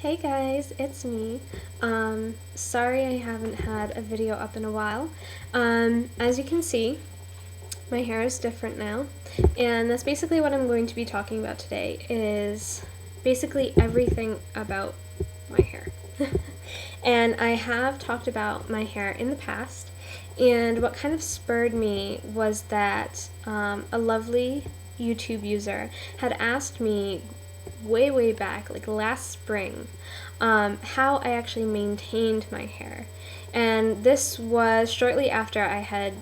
Hey guys, it's me. Sorry I haven't had a video up in a while. As you can see, my hair is different now, and that's basically what I'm going to be talking about today, is basically everything about my hair. And I have talked about my hair in the past, and what kind of spurred me was that a lovely YouTube user had asked me way back, like last spring, how I actually maintained my hair. And this was shortly after I had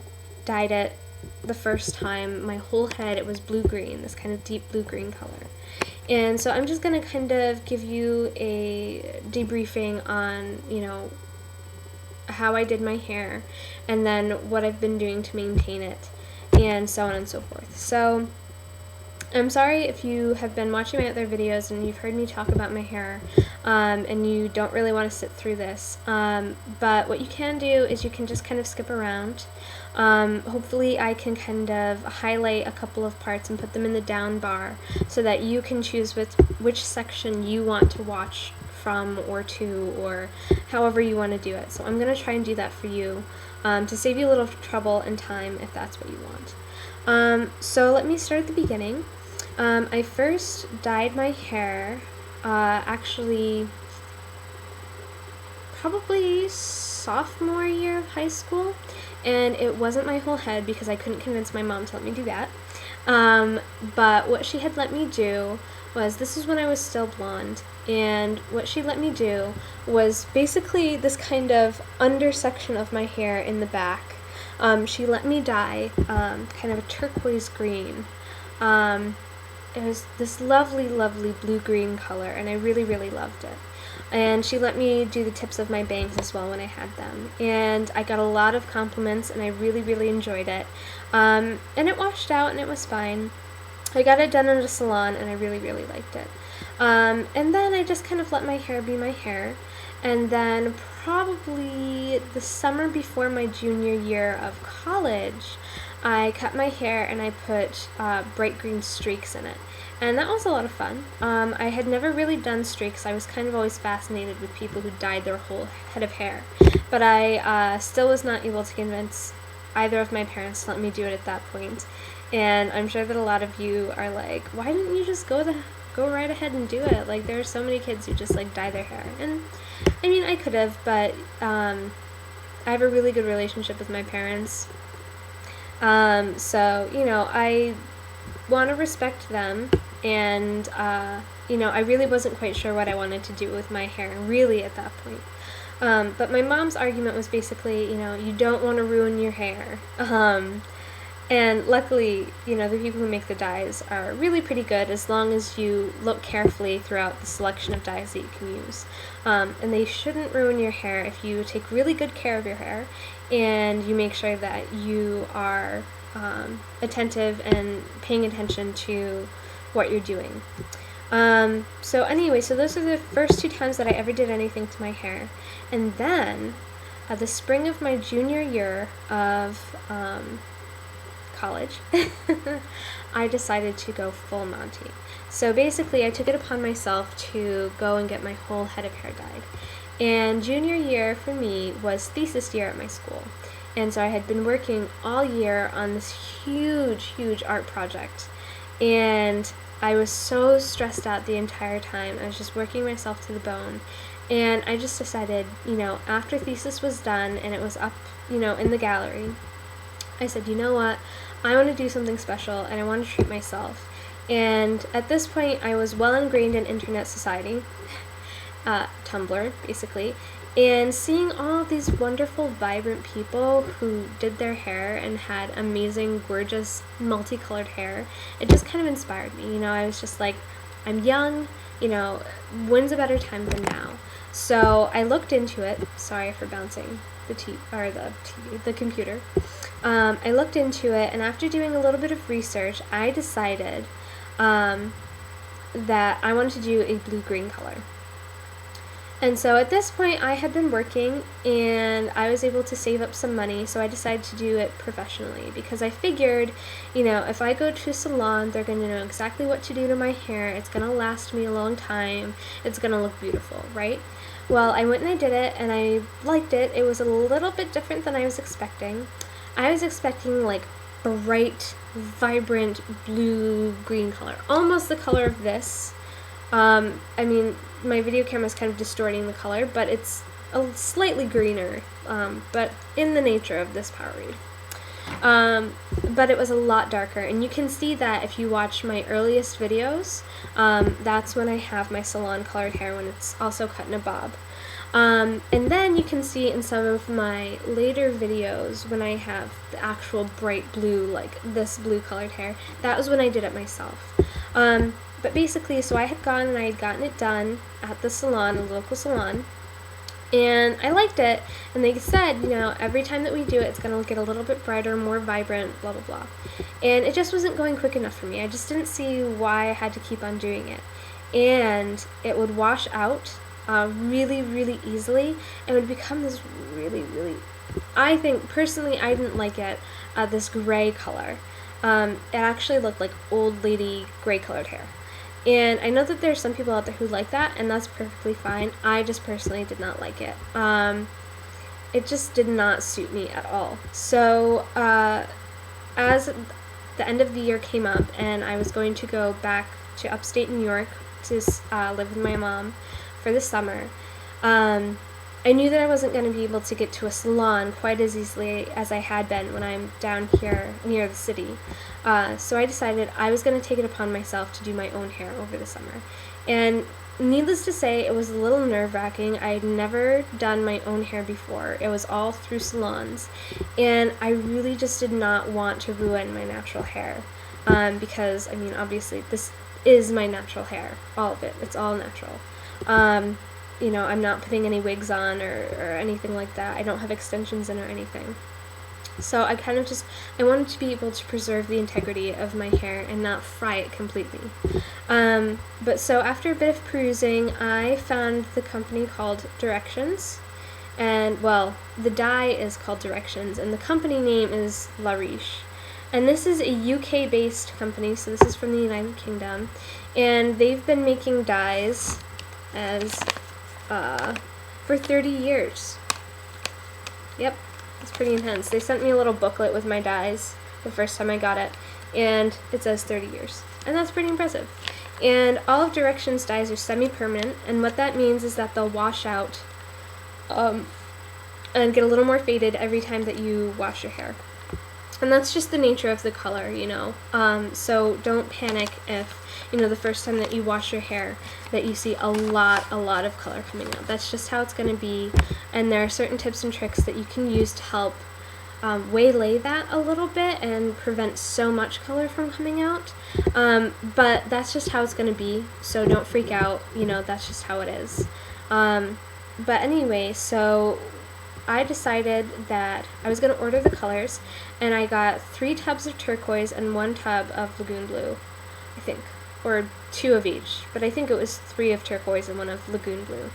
dyed it the first time. My whole head, it was blue-green, this kind of deep blue-green color. And so I'm just going to kind of give you a debriefing on, how I did my hair, and then what I've been doing to maintain it, and so on and so forth. So I'm sorry if you have been watching my other videos and you've heard me talk about my hair, and you don't really want to sit through this, but what you can do is you can just kind of skip around. Hopefully I can kind of highlight a couple of parts and put them in the down bar so that you can choose which section you want to watch from or to, or however you want to do it. So I'm going to try and do that for you, to save you a little trouble and time if that's what you want. So let me start at the beginning. I first dyed my hair, actually probably sophomore year of high school, and it wasn't my whole head because I couldn't convince my mom to let me do that. But what she had let me do was, this is when I was still blonde, and what she let me do was basically this kind of undersection of my hair in the back. She let me dye kind of a turquoise green. It was this lovely blue-green color, and I really loved it. And she let me do the tips of my bangs as well when I had them. And I got a lot of compliments, and I really enjoyed it. And it washed out, and it was fine. I got it done at a salon, and I really liked it. And then I just kind of let my hair be my hair. And then probably the summer before my junior year of college, I cut my hair and I put bright green streaks in it. And that was a lot of fun. I had never really done streaks. I was kind of always fascinated with people who dyed their whole head of hair. But I still was not able to convince either of my parents to let me do it at that point. And I'm sure that a lot of you are like, why didn't you just go right ahead and do it? Like, there are so many kids who just like dye their hair. And I mean, I could have, but I have a really good relationship with my parents. So, I want to respect them, and, I really wasn't quite sure what I wanted to do with my hair, really, at that point. But my mom's argument was basically, you don't want to ruin your hair. And luckily, the people who make the dyes are really pretty good, as long as you look carefully throughout the selection of dyes that you can use. And they shouldn't ruin your hair if you take really good care of your hair, and you make sure that you are attentive and paying attention to what you're doing. So anyway, so those are the first two times that I ever did anything to my hair. And then, the spring of my junior year of college, I decided to go full Monty. So basically, I took it upon myself to go and get my whole head of hair dyed. And junior year for me was thesis year at my school. And so I had been working all year on this huge art project. And I was so stressed out the entire time. I was just working myself to the bone. And I just decided, after thesis was done and it was up, in the gallery, I said, you know what? I want to do something special, and I want to treat myself. And at this point, I was well ingrained in internet society, Tumblr, basically, and seeing all of these wonderful, vibrant people who did their hair and had amazing, gorgeous, multicolored hair, it just kind of inspired me. I was just like, I'm young, when's a better time than now? So I looked into it. Sorry for bouncing the computer. I looked into it, and after doing a little bit of research, I decided that I wanted to do a blue-green color. And so at this point, I had been working and I was able to save up some money, so I decided to do it professionally because I figured, if I go to a salon, they're going to know exactly what to do to my hair. It's going to last me a long time. It's going to look beautiful, right? Well, I went and I did it and I liked it. It was a little bit different than I was expecting. I was expecting like bright, vibrant blue-green color, almost the color of this. My video camera is kind of distorting the color, but it's a slightly greener, but in the nature of this Powerade. But it was a lot darker, and you can see that if you watch my earliest videos. That's when I have my salon colored hair, when it's also cut in a bob. And then you can see in some of my later videos when I have the actual bright blue, like this blue colored hair. That was when I did it myself. But basically, so I had gone and I had gotten it done at the salon, a local salon, and I liked it, and they said, every time that we do it, it's going to get a little bit brighter, more vibrant, blah, blah, blah. And it just wasn't going quick enough for me. I just didn't see why I had to keep on doing it. And it would wash out really, really easily, and would become this really, really, I think, personally, I didn't like it, this gray color. It actually looked like old lady gray colored hair. And I know that there's some people out there who like that, and that's perfectly fine. I just personally did not like it. It just did not suit me at all. So as the end of the year came up and I was going to go back to upstate New York to live with my mom for the summer, I knew that I wasn't going to be able to get to a salon quite as easily as I had been when I'm down here near the city. So I decided I was going to take it upon myself to do my own hair over the summer. And needless to say, it was a little nerve-wracking. I had never done my own hair before. It was all through salons. And I really just did not want to ruin my natural hair. Because, obviously, this is my natural hair. All of it. It's all natural. I'm not putting any wigs on or anything like that. I don't have extensions in or anything. So I wanted to be able to preserve the integrity of my hair and not fry it completely. But so after a bit of perusing, I found the company called Directions. And, well, the dye is called Directions, and the company name is Riche. And this is a UK-based company, so this is from the United Kingdom. And they've been making dyes for 30 years. Yep, it's pretty intense. They sent me a little booklet with my dyes the first time I got it, and it says 30 years. And that's pretty impressive. And all of Directions dyes are semi-permanent, and what that means is that they'll wash out and get a little more faded every time that you wash your hair. And that's just the nature of the color, so don't panic if, the first time that you wash your hair that you see a lot of color coming out. That's just how it's going to be, and there are certain tips and tricks that you can use to help waylay that a little bit and prevent so much color from coming out. But that's just how it's going to be, so don't freak out, that's just how it is. But anyway, so I decided that I was going to order the colors, and I got 3 tubs of turquoise and 1 tub of lagoon blue, I think, or 2 of each, but I think it was 3 of turquoise and 1 of lagoon blue.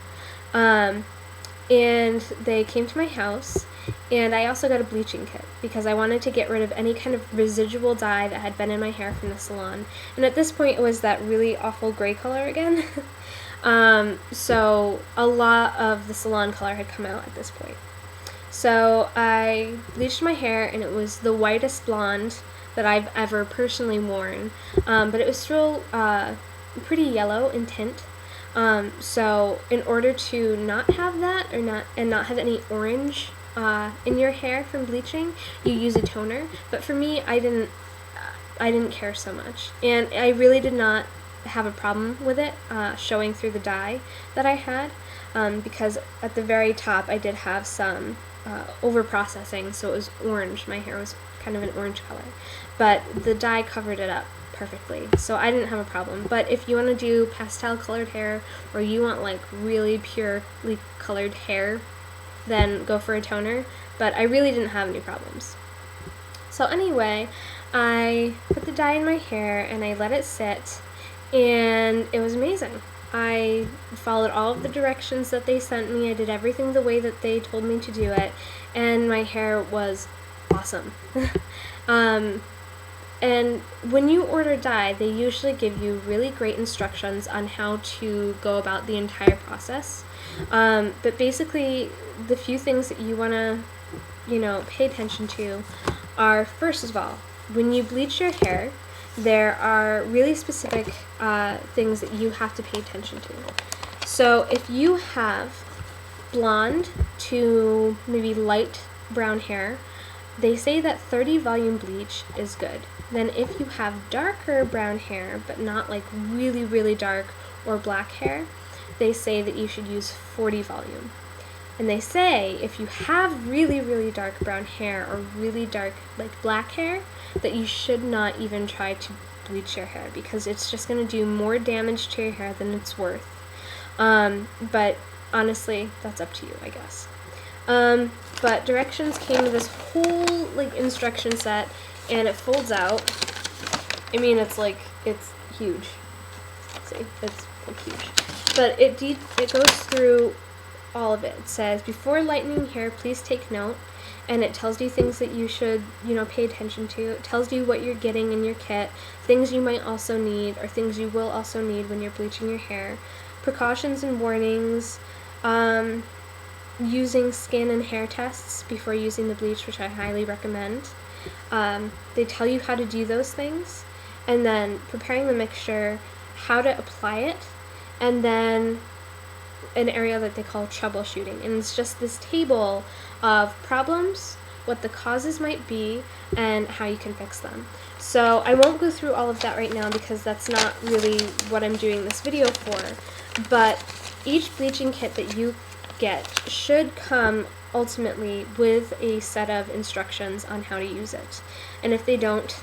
And they came to my house, and I also got a bleaching kit because I wanted to get rid of any kind of residual dye that had been in my hair from the salon. And at this point, it was that really awful gray color again. So a lot of the salon color had come out at this point. So I bleached my hair, and it was the whitest blonde that I've ever personally worn, but it was still pretty yellow in tint. So in order to not have that and not have any orange in your hair from bleaching, you use a toner. But for me, I didn't care so much, and I really did not have a problem with it showing through the dye that I had, because at the very top I did have some over processing, so it was orange. My hair was kind of an orange color, but the dye covered it up perfectly, so I didn't have a problem. But if you want to do pastel colored hair, or you want like really purely colored hair, then go for a toner. But I really didn't have any problems. So anyway, I put the dye in my hair and I let it sit, and it was amazing. I followed all of the directions that they sent me. I did everything the way that they told me to do it, and my hair was awesome. And when you order dye, they usually give you really great instructions on how to go about the entire process. But basically, the few things that you want to, pay attention to are, first of all, when you bleach your hair, there are really specific things that you have to pay attention to. So if you have blonde to maybe light brown hair, they say that 30 volume bleach is good. Then if you have darker brown hair, but not like really, really dark or black hair, they say that you should use 40 volume. And they say if you have really, really dark brown hair or really dark like black hair, that you should not even try to bleach your hair, because it's just going to do more damage to your hair than it's worth. But honestly, that's up to you, I guess. But directions came with this whole like instruction set, and it folds out. I mean, it's huge. See, it's like huge. But it goes through all of it. It says, before lightening hair, please take note. And it tells you things that you should, pay attention to. It tells you what you're getting in your kit, things you might also need, or things you will also need when you're bleaching your hair, precautions and warnings, using skin and hair tests before using the bleach, which I highly recommend. They tell you how to do those things, and then preparing the mixture, how to apply it, and then an area that they call troubleshooting. And it's just this table of problems, what the causes might be, and how you can fix them. So I won't go through all of that right now because that's not really what I'm doing this video for, but each bleaching kit that you get should come ultimately with a set of instructions on how to use it. And if they don't,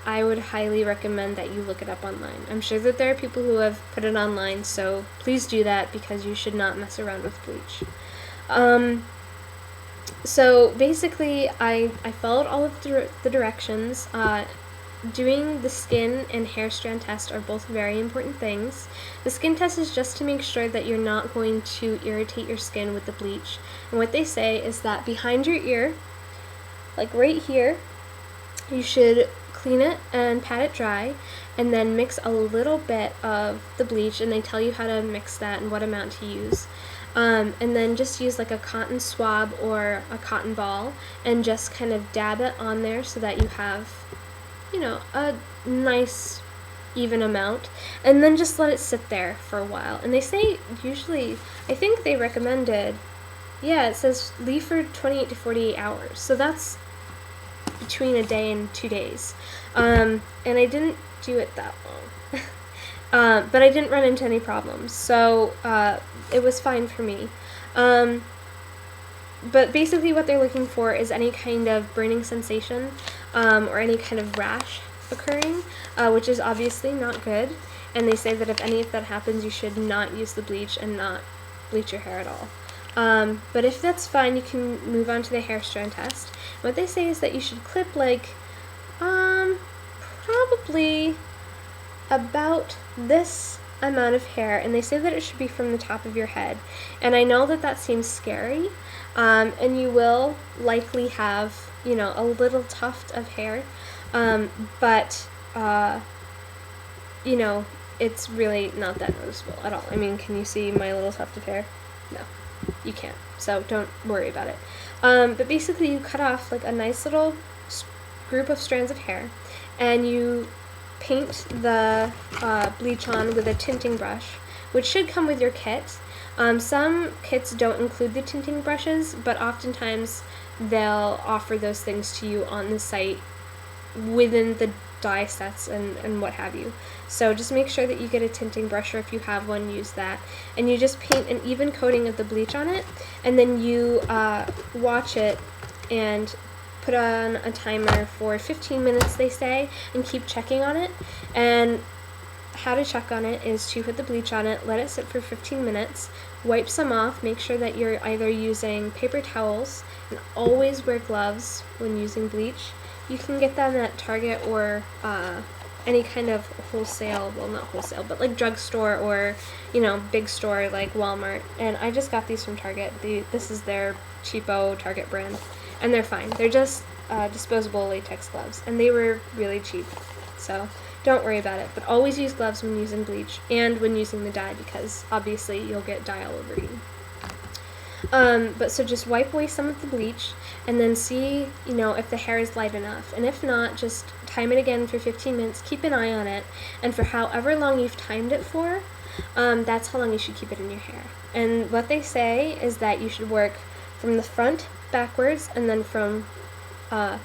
I would highly recommend that you look it up online. I'm sure that there are people who have put it online, so please do that, because you should not mess around with bleach. So basically, I followed all of the directions. Doing the skin and hair strand test are both very important things. The skin test is just to make sure that you're not going to irritate your skin with the bleach. And what they say is that behind your ear, like right here, you should clean it and pat it dry, and then mix a little bit of the bleach, and they tell you how to mix that and what amount to use. And then just use like a cotton swab or a cotton ball and just kind of dab it on there so that you have, a nice even amount, and then just let it sit there for a while. And they say usually, I think they recommended, it says leave for 28 to 48 hours. So that's between a day and 2 days. And I didn't do it that long. But I didn't run into any problems, so it was fine for me. But basically what they're looking for is any kind of burning sensation or any kind of rash occurring, which is obviously not good. And they say that if any of that happens, you should not use the bleach and not bleach your hair at all. But if that's fine, you can move on to the hair strand test. What they say is that you should clip probably about this amount of hair, and they say that it should be from the top of your head. And I know that that seems scary, and you will likely have, a little tuft of hair, but it's really not that noticeable at all. I mean, can you see my little tuft of hair? No, you can't, so don't worry about it. But basically you cut off like a nice little group of strands of hair, and you paint the bleach on with a tinting brush, which should come with your kit. Some kits don't include the tinting brushes, but oftentimes they'll offer those things to you on the site within the dye sets and what have you. So just make sure that you get a tinting brush, or if you have one, use that. And you just paint an even coating of the bleach on it, and then you watch it and put on a timer for 15 minutes, they say, and keep checking on it. And how to check on it is to put the bleach on it, let it sit for 15 minutes, wipe some off, make sure that you're either using paper towels, and always wear gloves when using bleach. You can get them at Target or any kind of wholesale, well, not wholesale, but like drugstore or, you know, big store like Walmart. And I just got these from Target. This is their cheapo Target brand, and they're fine. They're just disposable latex gloves, and they were really cheap, so don't worry about it. But always use gloves when using bleach and when using the dye, because obviously you'll get dye all over you. But so just wipe away some of the bleach and then see, you know, if the hair is light enough. And if not, just time it again for 15 minutes, keep an eye on it, and for however long you've timed it for, that's how long you should keep it in your hair. And what they say is that you should work from the front backwards and then from,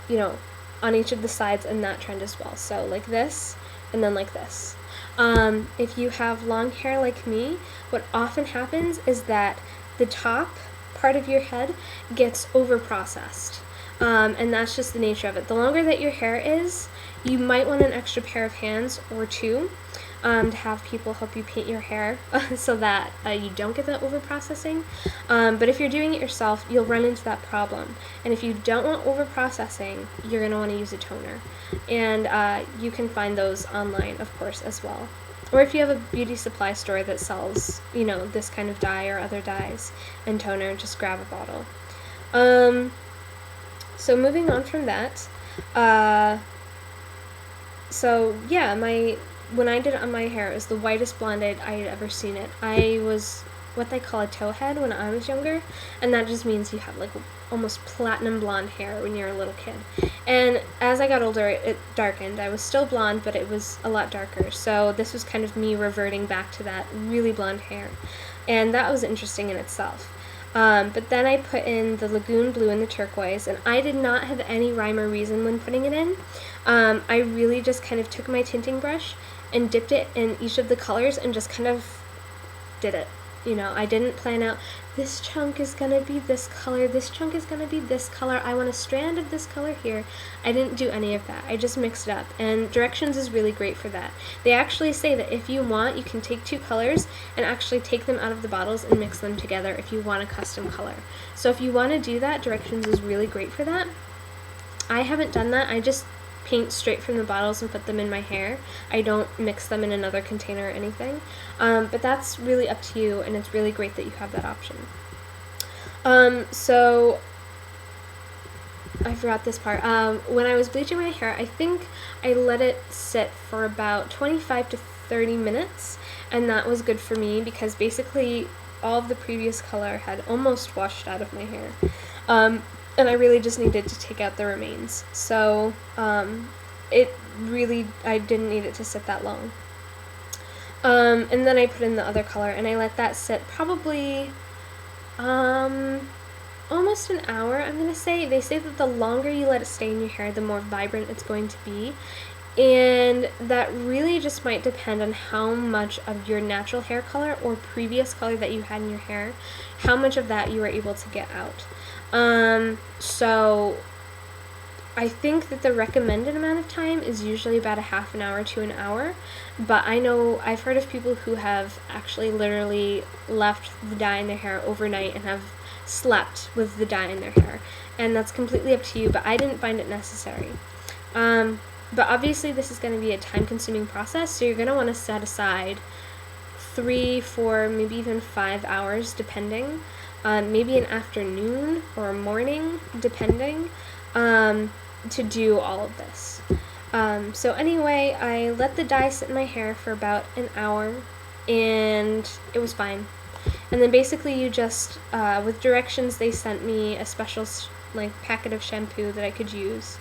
you know, on each of the sides in that trend as well. So like this and then like this. If you have long hair like me, what often happens is that the top part of your head gets over-processed. And that's just the nature of it. The longer that your hair is, you might want an extra pair of hands or two to have people help you paint your hair so that you don't get that over-processing. But if you're doing it yourself, you'll run into that problem. And if you don't want over-processing, you're going to want to use a toner. And you can find those online, of course, as well. Or if you have a beauty supply store that sells, you know, this kind of dye or other dyes and toner, just grab a bottle. So moving on from that, so yeah, when I did it on my hair, it was the whitest blonde I had ever seen it. I was what they call a towhead when I was younger, and that just means you have like almost platinum blonde hair when you're a little kid. And as I got older, it darkened. I was still blonde, but it was a lot darker. So this was kind of me reverting back to that really blonde hair, and that was interesting in itself. But then I put in the lagoon blue and the turquoise, and I did not have any rhyme or reason when putting it in. I really just kind of took my tinting brush and dipped it in each of the colors and just kind of did it. You know, I didn't plan out, this chunk is going to be this color, this chunk is going to be this color, I want a strand of this color here. I didn't do any of that. I just mixed it up, and directions is really great for that. They actually say that if you want, you can take two colors and actually take them out of the bottles and mix them together if you want a custom color. So if you want to do that, directions is really great for that. I haven't done that. I just paint straight from the bottles and put them in my hair. I don't mix them in another container or anything. But that's really up to you, and it's really great that you have that option. So I forgot this part. When I was bleaching my hair, I think I let it sit for about 25 to 30 minutes, and that was good for me because basically all of the previous color had almost washed out of my hair. And I really just needed to take out the remains. So I didn't need it to sit that long. And then I put in the other color, and I let that sit probably almost an hour, I'm going to say. They say that the longer you let it stay in your hair, the more vibrant it's going to be. And that really just might depend on how much of your natural hair color or previous color that you had in your hair, how much of that you were able to get out. So I think that the recommended amount of time is usually about a half an hour to an hour, but I know I've heard of people who have actually literally left the dye in their hair overnight and have slept with the dye in their hair, and that's completely up to you, but I didn't find it necessary. But obviously this is going to be a time-consuming process, so you're going to want to set aside 3, 4, maybe even 5 hours, depending. Maybe an afternoon or a morning, depending, to do all of this. So anyway, I let the dye sit in my hair for about an hour, and it was fine. And then basically you just, with directions, they sent me a special packet of shampoo that I could use,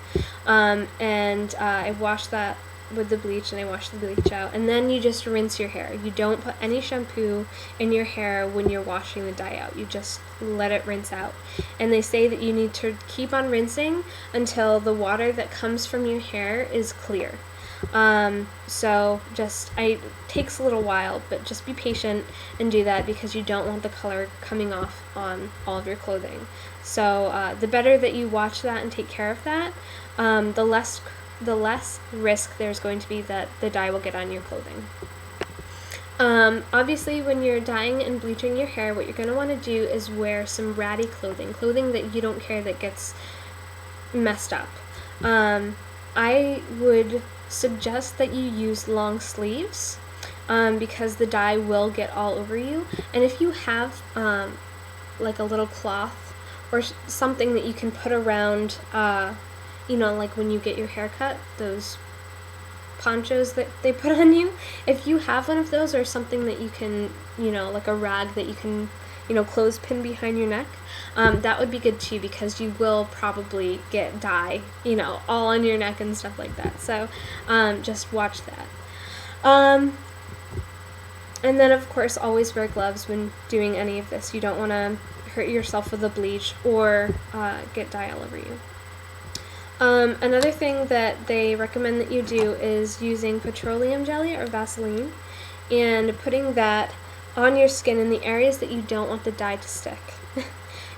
and I washed that with the bleach, and I wash the bleach out, and then you just rinse your hair. You don't put any shampoo in your hair when you're washing the dye out. You just let it rinse out. And they say that you need to keep on rinsing until the water that comes from your hair is clear. So it takes a little while, but just be patient and do that because you don't want the color coming off on all of your clothing. So the better that you watch that and take care of that, the less risk there's going to be that the dye will get on your clothing. Obviously, when you're dyeing and bleaching your hair, what you're going to want to do is wear some ratty clothing that you don't care that gets messed up. I would suggest that you use long sleeves because the dye will get all over you. And if you have like a little cloth or something that you can put around, like when you get your hair cut, those ponchos that they put on you, if you have one of those or something that you can, like a rag that you can, clothespin behind your neck, that would be good too, because you will probably get dye, all on your neck and stuff like that. So just watch that. And then, of course, always wear gloves when doing any of this. You don't want to hurt yourself with the bleach or get dye all over you. Another thing that they recommend that you do is using petroleum jelly or Vaseline and putting that on your skin in the areas that you don't want the dye to stick.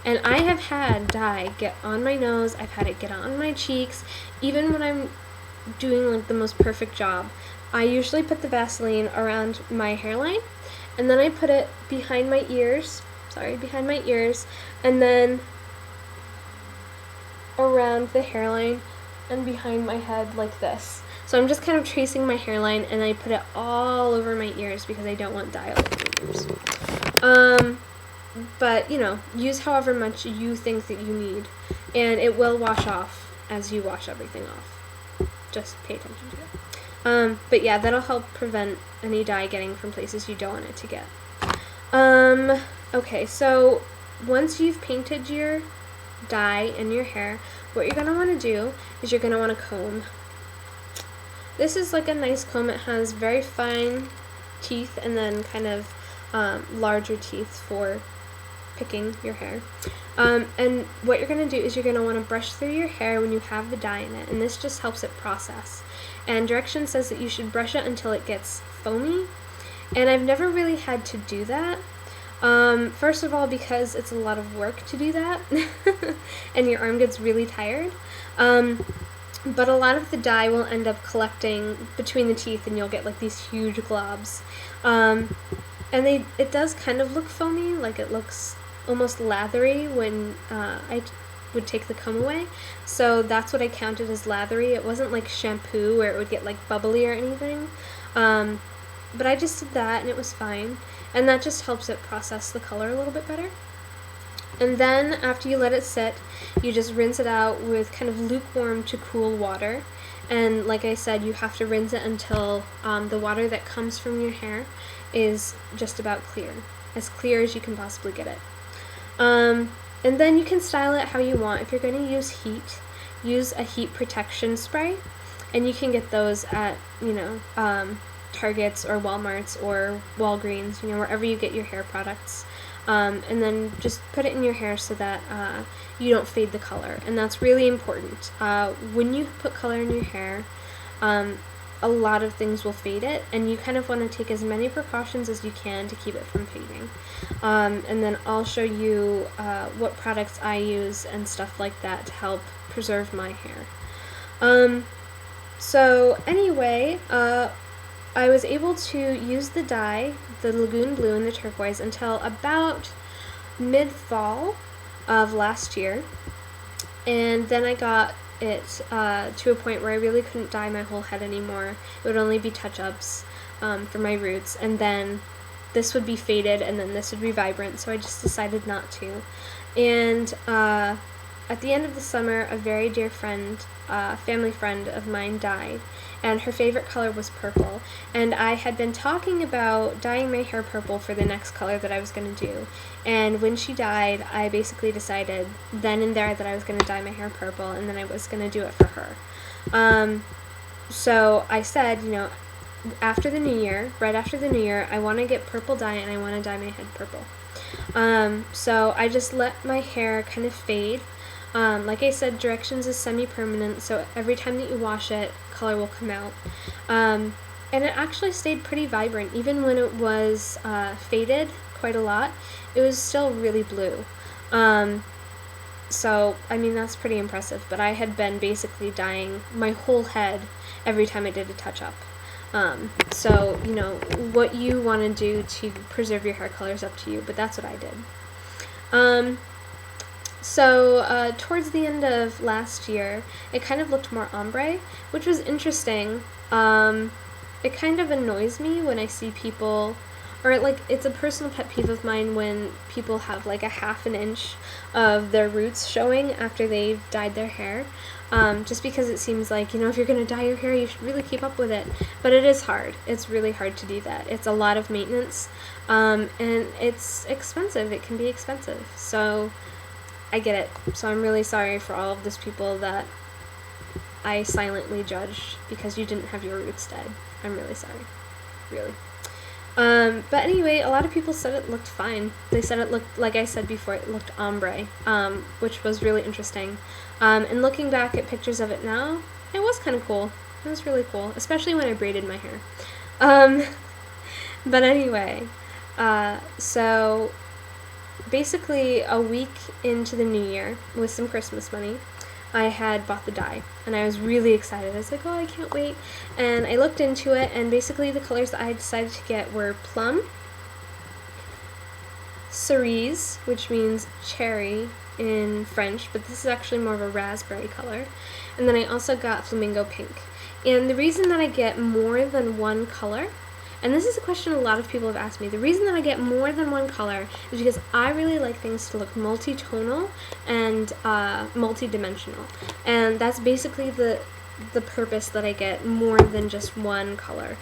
And I have had dye get on my nose, I've had it get on my cheeks, even when I'm doing like the most perfect job. I usually put the Vaseline around my hairline, and then I put it behind my ears, and then around the hairline and behind my head like this. So I'm just kind of tracing my hairline, and I put it all over my ears because I don't want dye all over my ears. But, use however much you think that you need, and it will wash off as you wash everything off. Just pay attention to it. But yeah, that'll help prevent any dye getting from places you don't want it to get. Okay, so once you've painted your dye in your hair, what you're going to want to do is you're going to want to comb. This is like a nice comb. It has very fine teeth and then kind of larger teeth for picking your hair. And what you're going to do is you're going to want to brush through your hair when you have the dye in it, and this just helps it process. And direction says that you should brush it until it gets foamy, and I've never really had to do that. First of all, because it's a lot of work to do that, and your arm gets really tired. But a lot of the dye will end up collecting between the teeth, and you'll get like these huge globs. And it does kind of look foamy, like it looks almost lathery when I would take the comb away. So that's what I counted as lathery. It wasn't like shampoo where it would get like bubbly or anything. But I just did that, and it was fine. And that just helps it process the color a little bit better. And then after you let it sit, you just rinse it out with kind of lukewarm to cool water. And like I said, you have to rinse it until the water that comes from your hair is just about clear, as clear as you can possibly get it. And then you can style it how you want. If you're going to use heat, use a heat protection spray, and you can get those at, Targets or Walmarts or Walgreens, wherever you get your hair products. And then just put it in your hair so that you don't fade the color. And that's really important. When you put color in your hair, a lot of things will fade it, and you kind of want to take as many precautions as you can to keep it from fading. And then I'll show you what products I use and stuff like that to help preserve my hair. So anyway, I was able to use the dye, the Lagoon Blue and the turquoise, until about mid-fall of last year. And then I got it to a point where I really couldn't dye my whole head anymore. It would only be touch-ups for my roots, and then this would be faded, and then this would be vibrant, so I just decided not to. And at the end of the summer, a very dear friend, family friend of mine, died, and her favorite color was purple. And I had been talking about dyeing my hair purple for the next color that I was going to do. And when she died, I basically decided then and there that I was going to dye my hair purple, and then I was going to do it for her. So I said, after the new year, right after the new year, I want to get purple dye, and I want to dye my head purple. So I just let my hair kind of fade. Like I said, directions is semi-permanent, so every time that you wash it, color will come out. And it actually stayed pretty vibrant. Even when it was faded quite a lot, it was still really blue. So, that's pretty impressive, but I had been basically dyeing my whole head every time I did a touch-up. So, what you want to do to preserve your hair color is up to you, but that's what I did. So towards the end of last year, it kind of looked more ombre, which was interesting. It kind of annoys me when I see people, or like it's a personal pet peeve of mine when people have like a half an inch of their roots showing after they've dyed their hair. Just because it seems like, if you're going to dye your hair, you should really keep up with it. But it is hard. It's really hard to do that. It's a lot of maintenance, and it's expensive. It can be expensive. So I get it. So I'm really sorry for all of those people that I silently judged because you didn't have your roots dyed. I'm really sorry. Really. But anyway, a lot of people said it looked fine. They said it looked, like I said before, it looked ombre, which was really interesting. And looking back at pictures of it now, it was kind of cool. It was really cool, especially when I braided my hair. But anyway, so basically a week into the new year, with some Christmas money, I had bought the dye, and I was really excited. I was like, oh, I can't wait. And I looked into it, and basically the colors that I decided to get were plum, cerise, which means cherry in French, but this is actually more of a raspberry color, and then I also got flamingo pink. And the reason that I get more than one color, and this is a question a lot of people have asked me, the reason that I get more than one color is because I really like things to look multi-tonal and multi-dimensional. And that's basically the purpose that I get more than just one color.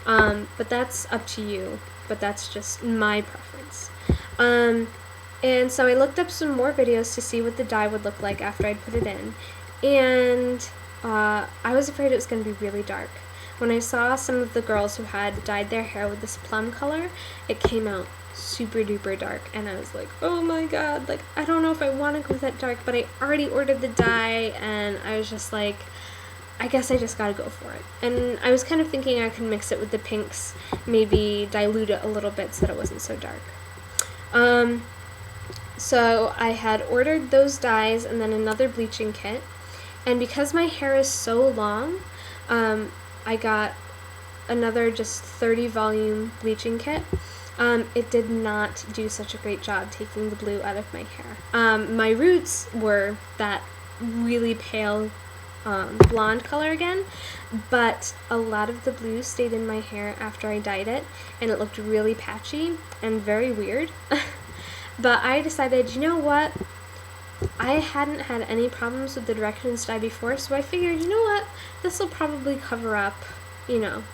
But that's up to you. But that's just my preference. And so I looked up some more videos to see what the dye would look like after I'd put it in. And I was afraid it was going to be really dark. When I saw some of the girls who had dyed their hair with this plum color, it came out super duper dark, and I was like, oh my god, like, I don't know if I want to go that dark, but I already ordered the dye, and I was just like, I guess I just gotta go for it. And I was kind of thinking I could mix it with the pinks, maybe dilute it a little bit so that it wasn't so dark. So I had ordered those dyes and then another bleaching kit, and because my hair is so long, I got another just 30 volume bleaching kit. It did not do such a great job taking the blue out of my hair. My roots were that really pale blonde color again, but a lot of the blue stayed in my hair after I dyed it, and it looked really patchy and very weird. But I decided, you know what? I hadn't had any problems with the directions dye before, so I figured, you know what, this will probably cover up,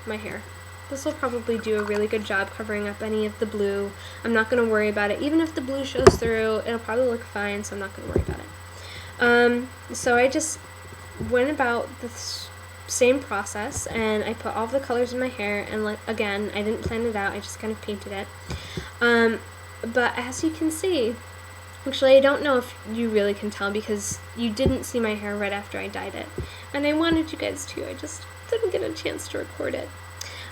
my hair. This will probably do a really good job covering up any of the blue. I'm not going to worry about it. Even if the blue shows through, it'll probably look fine, so I'm not going to worry about it. So I just went about the same process, and I put all of the colors in my hair, and again, I didn't plan it out, I just kind of painted it. But as you can see, actually, I don't know if you really can tell because you didn't see my hair right after I dyed it. And I wanted you guys to, I just didn't get a chance to record it.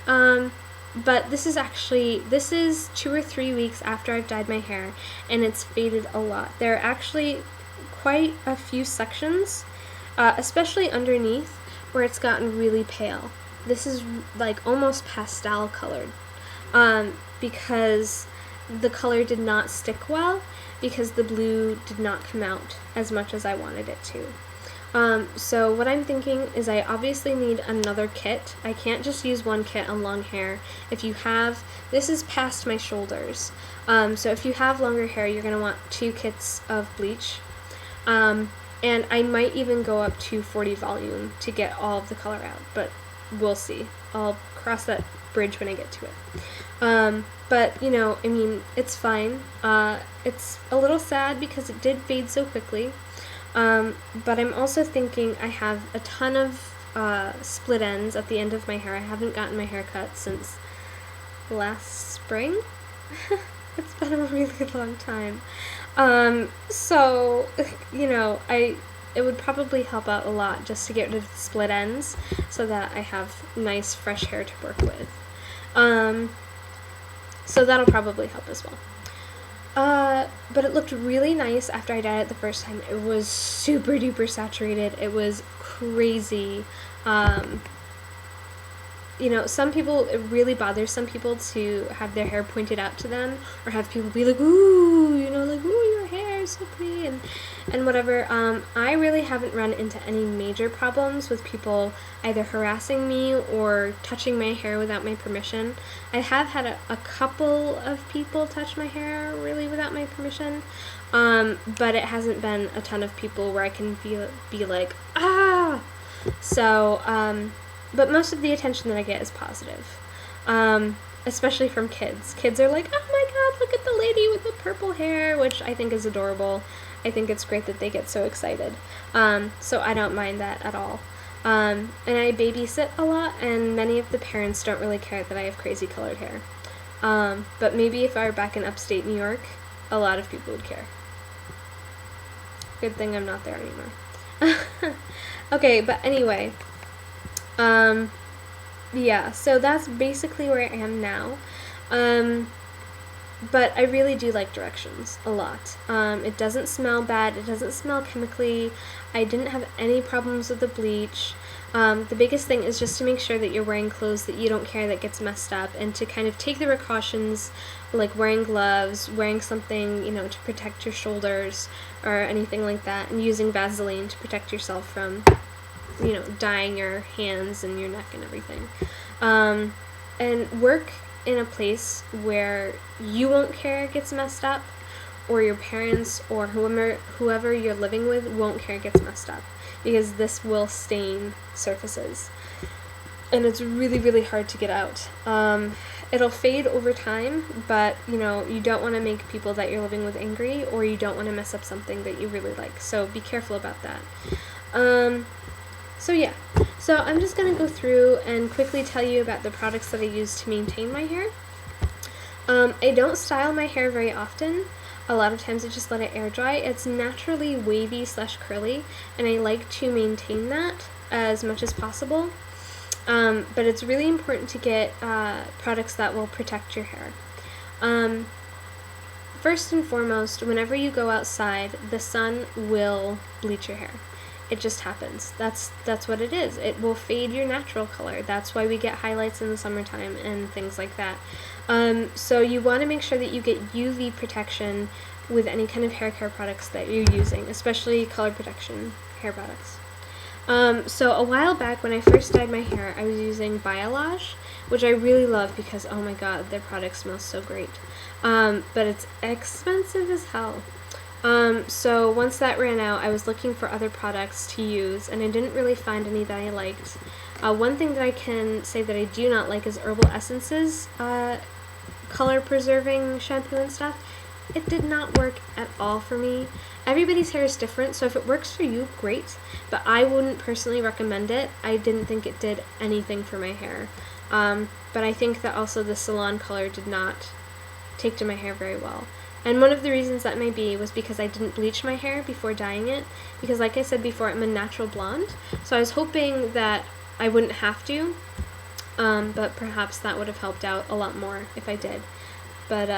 But this is 2 or 3 weeks after I've dyed my hair, and it's faded a lot. There are actually quite a few sections, especially underneath, where it's gotten really pale. This is like almost pastel colored, because the color did not stick well, because the blue did not come out as much as I wanted it to. So what I'm thinking is I obviously need another kit. I can't just use one kit on long hair. This is past my shoulders, so if you have longer hair, you're going to want 2 kits of bleach. And I might even go up to 40 volume to get all of the color out, but we'll see. I'll cross that bridge when I get to it. But, it's fine. It's a little sad because it did fade so quickly. But I'm also thinking I have a ton of split ends at the end of my hair. I haven't gotten my hair cut since last spring. It's been a really long time. So, it would probably help out a lot just to get rid of the split ends so that I have nice fresh hair to work with. So that'll probably help as well. But it looked really nice after I dyed it the first time. It was super duper saturated. It was crazy. Some people, it really bothers some people to have their hair pointed out to them, or have people be like, ooh, ooh, your hair hair is so pretty, and whatever. I really haven't run into any major problems with people either harassing me or touching my hair without my permission. I have had a couple of people touch my hair really without my permission, but it hasn't been a ton of people where I can be like, ah! So, but most of the attention that I get is positive. Especially from kids. Kids are like, oh my god, look at the lady with the purple hair, which I think is adorable. I think it's great that they get so excited. So I don't mind that at all. And I babysit a lot, and many of the parents don't really care that I have crazy colored hair. But maybe if I were back in upstate New York, a lot of people would care. Good thing I'm not there anymore. Okay, but anyway. Yeah, so that's basically where I am now. But I really do like directions a lot. It doesn't smell bad. It doesn't smell chemically. I didn't have any problems with the bleach. The biggest thing is just to make sure that you're wearing clothes that you don't care that gets messed up, and to kind of take the precautions, like wearing gloves, wearing something, to protect your shoulders or anything like that, and using Vaseline to protect yourself from dyeing your hands and your neck and everything. And work in a place where you won't care it gets messed up, or your parents or whoever you're living with won't care it gets messed up, because this will stain surfaces. And it's really, really hard to get out. It'll fade over time, but you don't want to make people that you're living with angry, or you don't want to mess up something that you really like. So be careful about that. So yeah, so I'm just going to go through and quickly tell you about the products that I use to maintain my hair. I don't style my hair very often. A lot of times I just let it air dry. It's naturally wavy / curly, and I like to maintain that as much as possible. But it's really important to get products that will protect your hair. First and foremost, whenever you go outside, the sun will bleach your hair. It just happens. That's what it is. It will fade your natural color. That's why we get highlights in the summertime and things like that. So you want to make sure that you get UV protection with any kind of hair care products that you're using, especially color protection hair products. So a while back when I first dyed my hair, I was using Biolage, which I really love because, oh my god, their product smells so great. But it's expensive as hell. So once that ran out, I was looking for other products to use, and I didn't really find any that I liked. One thing that I can say that I do not like is Herbal Essences color preserving shampoo and stuff. It did not work at all for me. Everybody's hair is different, so if it works for you, great, but I wouldn't personally recommend it. I didn't think it did anything for my hair. But I think that also the salon color did not take to my hair very well. And one of the reasons that may be was because I didn't bleach my hair before dyeing it, because like I said before, I'm a natural blonde, so I was hoping that I wouldn't have to, but perhaps that would have helped out a lot more if I did. But,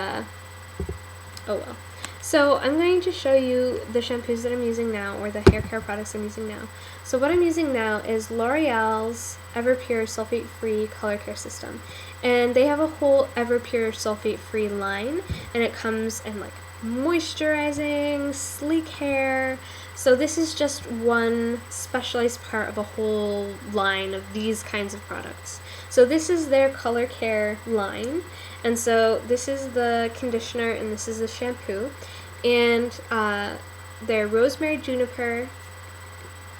oh well. So I'm going to show you the shampoos that I'm using now, or the hair care products I'm using now. So what I'm using now is L'Oreal's Everpure Sulfate-Free Color Care System. And they have a whole Everpure Sulfate-Free line, and it comes in like moisturizing, sleek hair. So this is just one specialized part of a whole line of these kinds of products. So this is their color care line, and so this is the conditioner and this is the shampoo, and they're rosemary juniper,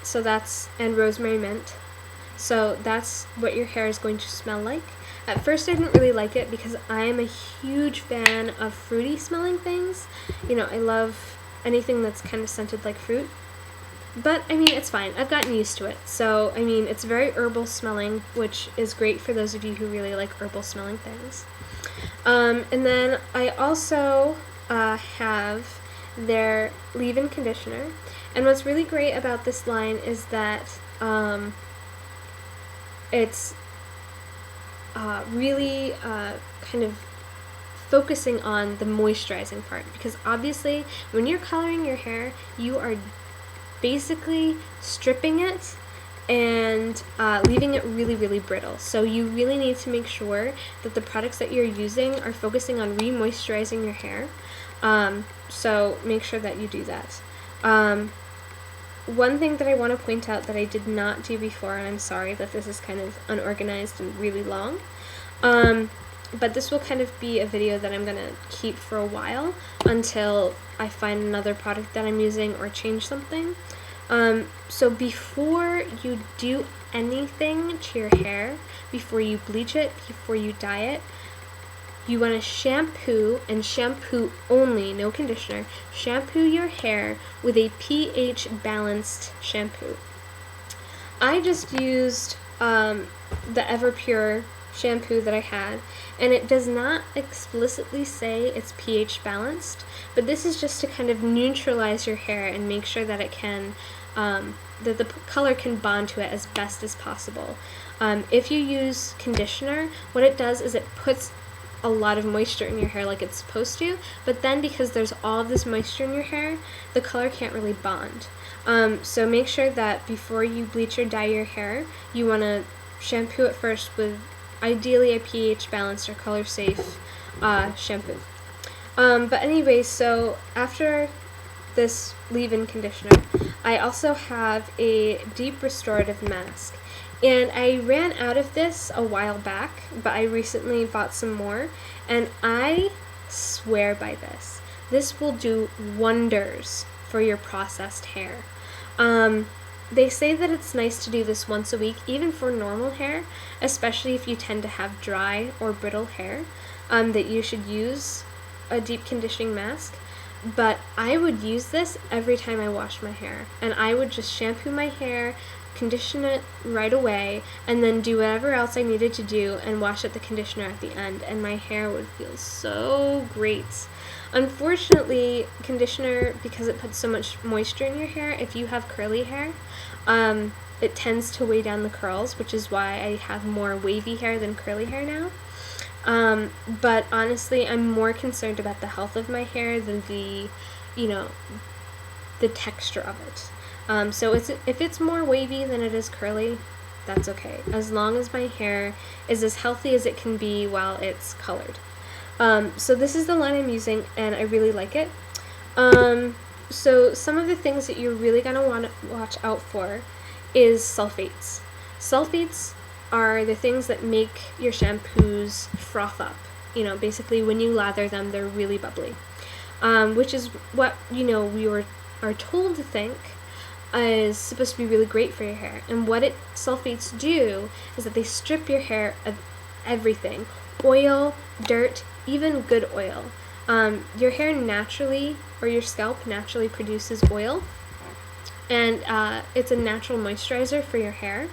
so and rosemary mint. So that's what your hair is going to smell like. At first I didn't really like it because I am a huge fan of fruity smelling things. I love anything that's kind of scented like fruit. But, I mean, it's fine. I've gotten used to it. So, I mean, it's very herbal smelling, which is great for those of you who really like herbal smelling things. And then I also have their leave-in conditioner. And what's really great about this line is that it's really kind of focusing on the moisturizing part, because obviously when you're coloring your hair, you are basically stripping it and leaving it really, really brittle. So you really need to make sure that the products that you're using are focusing on re-moisturizing your hair. So make sure that you do that. One thing that I want to point out that I did not do before, and I'm sorry that this is kind of unorganized and really long, but this will kind of be a video that I'm going to keep for a while until I find another product that I'm using or change something. So before you do anything to your hair, before you bleach it, before you dye it, you want to shampoo, and shampoo only, no conditioner. Shampoo your hair with a pH balanced shampoo. I just used the Everpure shampoo that I had, and it does not explicitly say it's pH balanced, but this is just to kind of neutralize your hair and make sure that it can, that the color can bond to it as best as possible. If you use conditioner, what it does is it puts a lot of moisture in your hair like it's supposed to, but then because there's all of this moisture in your hair, the color can't really bond. So make sure that before you bleach or dye your hair, you want to shampoo it first with ideally a pH balanced or color safe shampoo. But anyway, so after this leave-in conditioner, I also have a deep restorative mask. And I ran out of this a while back, but I recently bought some more, and I swear by this. This will do wonders for your processed hair. They say that it's nice to do this once a week, even for normal hair, especially if you tend to have dry or brittle hair, that you should use a deep conditioning mask. But I would use this every time I wash my hair, and I would just shampoo my hair, condition it right away, and then do whatever else I needed to do and wash out the conditioner at the end, and my hair would feel so great. Unfortunately, conditioner, because it puts so much moisture in your hair, if you have curly hair, it tends to weigh down the curls, which is why I have more wavy hair than curly hair now. But honestly, I'm more concerned about the health of my hair than the texture of it. So if it's more wavy than it is curly, that's okay, as long as my hair is as healthy as it can be while it's colored. So this is the line I'm using, and I really like it. So some of the things that you're really going to want to watch out for is sulfates. Sulfates are the things that make your shampoos froth up. Basically when you lather them, they're really bubbly, which is what we are told to think is supposed to be really great for your hair. And what sulfates do is that they strip your hair of everything: oil, dirt, even good oil. Your hair naturally, or your scalp naturally, produces oil, and it's a natural moisturizer for your hair.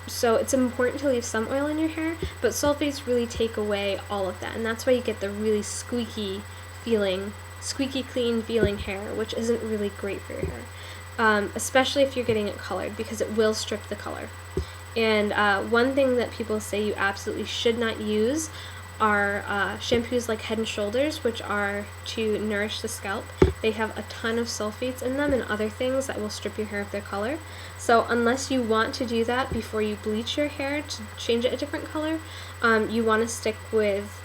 So it's important to leave some oil in your hair, but sulfates really take away all of that, and that's why you get the really squeaky clean feeling hair, which isn't really great for your hair, especially if you're getting it colored, because it will strip the color. And one thing that people say you absolutely should not use are shampoos like Head & Shoulders, which are to nourish the scalp. They have a ton of sulfates in them and other things that will strip your hair of their color. So unless you want to do that before you bleach your hair to change it a different color, you want to stick with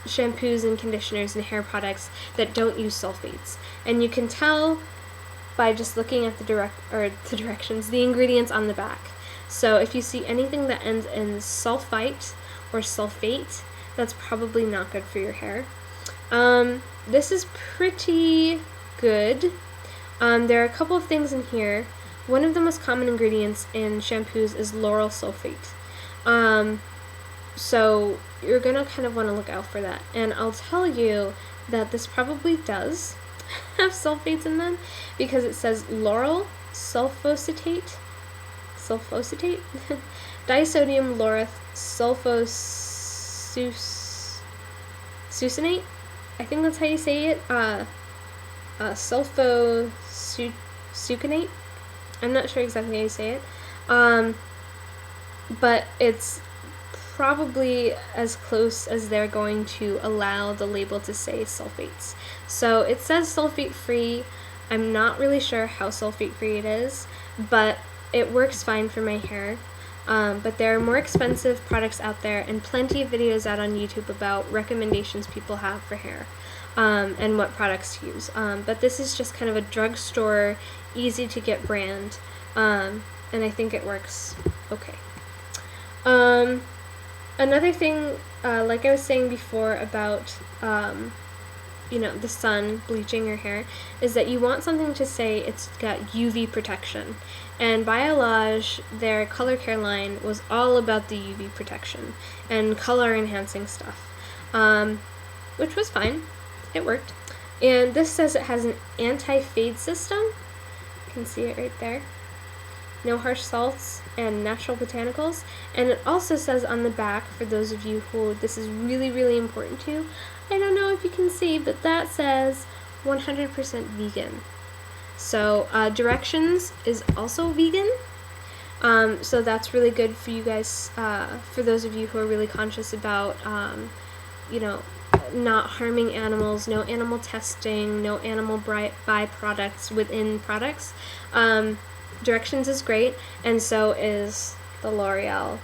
shampoos and conditioners and hair products that don't use sulfates. And you can tell by just looking at the ingredients on the back. So if you see anything that ends in sulfite or sulfate, that's probably not good for your hair. This is pretty good. There are a couple of things in here. One of the most common ingredients in shampoos is lauryl sulfate. So you're gonna kind of want to look out for that. And I'll tell you that this probably does have sulfates in them, because it says lauryl sulfosinate, disodium lauryl sulfosuccinate, I think that's how you say it, sulfosuccinate, I'm not sure exactly how you say it, but it's probably as close as they're going to allow the label to say sulfates. So it says sulfate free. I'm not really sure how sulfate-free it is, but it works fine for my hair. But there are more expensive products out there, and plenty of videos out on YouTube about recommendations people have for hair, and what products to use. But this is just kind of a drugstore, easy to get brand, and I think it works okay. Another thing, like I was saying before about, the sun bleaching your hair, is that you want something to say it's got UV protection. And Biolage, their color care line, was all about the UV protection and color enhancing stuff, which was fine. It worked. And this says it has an anti-fade system. You can see it right there. No harsh salts and natural botanicals. And it also says on the back, for those of you who this is really, really important to, I don't know if you can see, but that says 100% vegan. So directions is also vegan. So that's really good for you guys, for those of you who are really conscious about, not harming animals, no animal testing, no animal byproducts within products. Directions is great, and so is the L'Oreal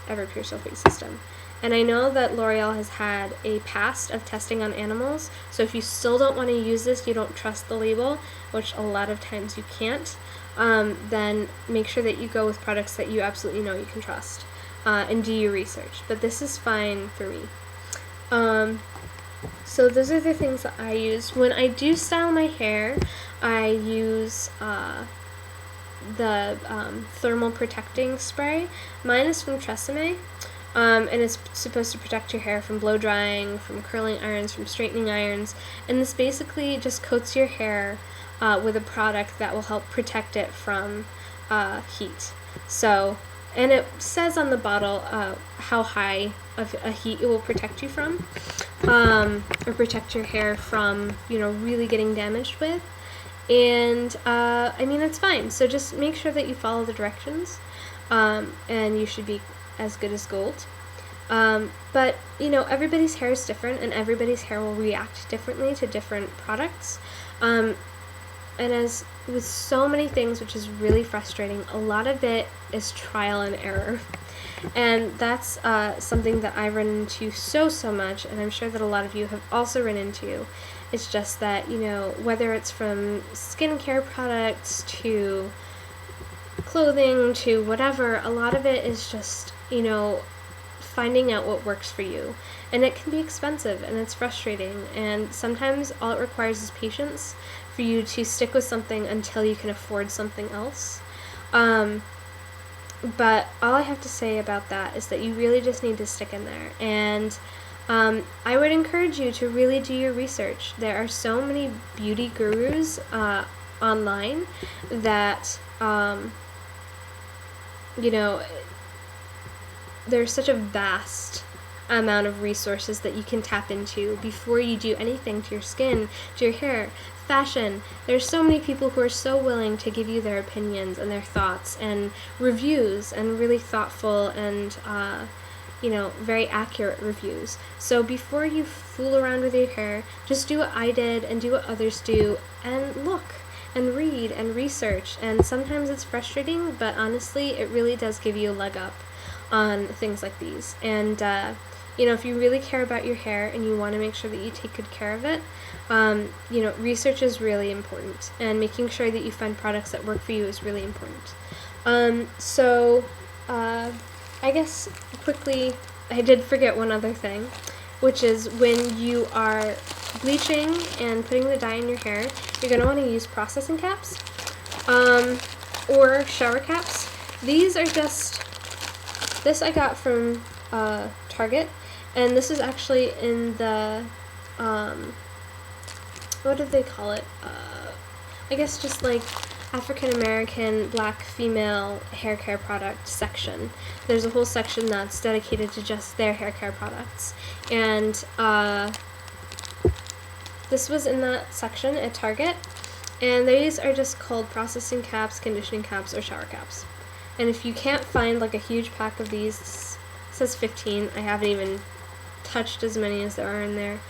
Everpure Sulfate System. And I know that L'Oreal has had a past of testing on animals, so if you still don't want to use this, you don't trust the label, which a lot of times you can't, then make sure that you go with products that you absolutely know you can trust, and do your research. But this is fine for me. So those are the things that I use. When I do style my hair, I use the thermal protecting spray. Mine is from Tresemme, and it's supposed to protect your hair from blow drying, from curling irons, from straightening irons, and this basically just coats your hair with a product that will help protect it from heat. So, and it says on the bottle how high of a heat it will protect you from, or protect your hair from, really getting damaged with. And it's fine. So just make sure that you follow the directions, and you should be as good as gold. But everybody's hair is different, and everybody's hair will react differently to different products. And as with so many things, which is really frustrating, a lot of it is trial and error. And that's something that I run into so much, and I'm sure that a lot of you have also run into. It's just that, whether it's from skincare products to clothing to whatever, a lot of it is just, finding out what works for you. And it can be expensive, and it's frustrating, and sometimes all it requires is patience for you to stick with something until you can afford something else. But all I have to say about that is that you really just need to stick in there. And I would encourage you to really do your research. There are so many beauty gurus online that, there's such a vast amount of resources that you can tap into before you do anything to your skin, to your hair, fashion. There's so many people who are so willing to give you their opinions and their thoughts and reviews, and really thoughtful and very accurate reviews. So before you fool around with your hair, just do what I did and do what others do, and look and read and research. And sometimes it's frustrating, but honestly, it really does give you a leg up on things like these. And if you really care about your hair and you want to make sure that you take good care of it, research is really important, and making sure that you find products that work for you is really important. I guess quickly, I did forget one other thing, which is when you are bleaching and putting the dye in your hair, you're going to want to use processing caps, or shower caps. These are this I got from Target, and this is actually in the, what do they call it? I guess just like African American Black female hair care product section. There's a whole section that's dedicated to just their hair care products, and this was in that section at Target, and these are just called processing caps, conditioning caps, or shower caps. And if you can't find like a huge pack of these, it says 15, I haven't even touched as many as there are in there,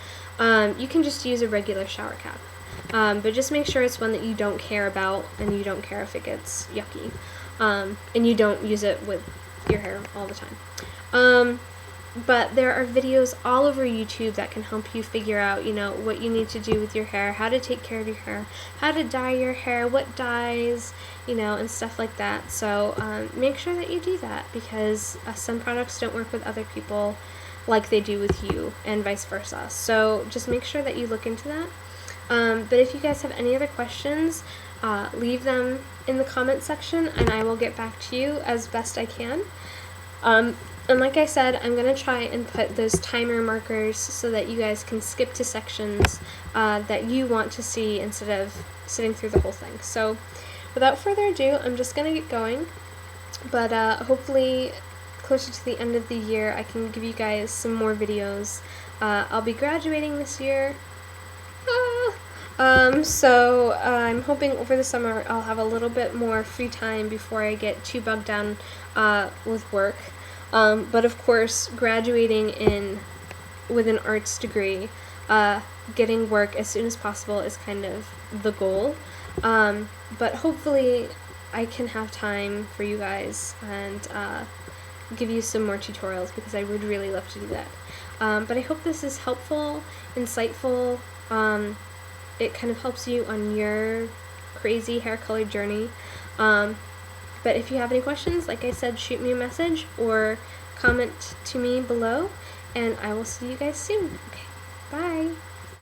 you can just use a regular shower cap. but just make sure it's one that you don't care about and you don't care if it gets yucky, and you don't use it with your hair all the time. But there are videos all over YouTube that can help you figure out, what you need to do with your hair, how to take care of your hair, how to dye your hair, what dyes, and stuff like that. So make sure that you do that, because some products don't work with other people like they do with you, and vice versa. So just make sure that you look into that. But if you guys have any other questions, leave them in the comment section, and I will get back to you as best I can. And like I said, I'm going to try and put those timer markers so that you guys can skip to sections that you want to see instead of sitting through the whole thing. So without further ado, I'm just going to get going. But hopefully closer to the end of the year, I can give you guys some more videos. I'll be graduating this year. So I'm hoping over the summer I'll have a little bit more free time before I get too bogged down with work. But of course, graduating with an arts degree, getting work as soon as possible is kind of the goal. But hopefully I can have time for you guys and give you some more tutorials, because I would really love to do that. But I hope this is helpful, insightful. It kind of helps you on your crazy hair color journey. But if you have any questions, like I said, shoot me a message or comment to me below, and I will see you guys soon. Okay, bye!